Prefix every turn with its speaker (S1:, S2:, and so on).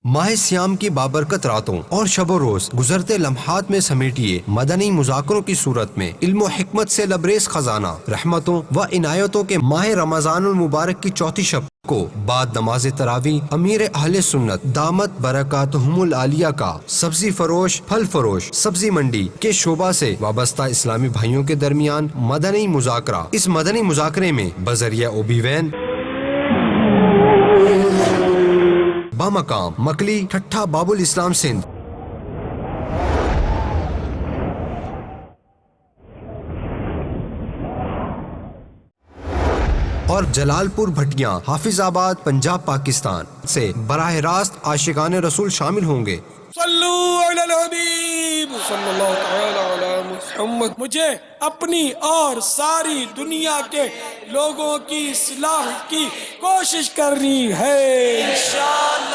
S1: ماہ سیام کی بابرکت راتوں اور شب و روز گزرتے لمحات میں سمیٹیے مدنی مذاکروں کی صورت میں علم و حکمت سے لبریز خزانہ رحمتوں و عنایتوں کے ماہ رمضان المبارک کی چوتھی شب کو بعد نماز تراویح امیر اہل سنت دامت برکاتہم العالیہ کا سبزی فروش پھل فروش سبزی منڈی کے شعبہ سے وابستہ اسلامی بھائیوں کے درمیان مدنی مذاکرہ۔ اس مدنی مذاکرے میں بذریعہ اوبی وین بامقام مکلی ٹھٹھا باب الاسلام سندھ اور جلال پور بھٹیاں حافظ آباد پنجاب پاکستان سے براہ راست عاشقان رسول شامل ہوں گے۔
S2: صلو علی الحبیب صلی اللہ تعالی علی محمد۔ مجھے اپنی اور ساری دنیا کے لوگوں کی اصلاح کی کوشش کرنی ہے انشاءاللہ۔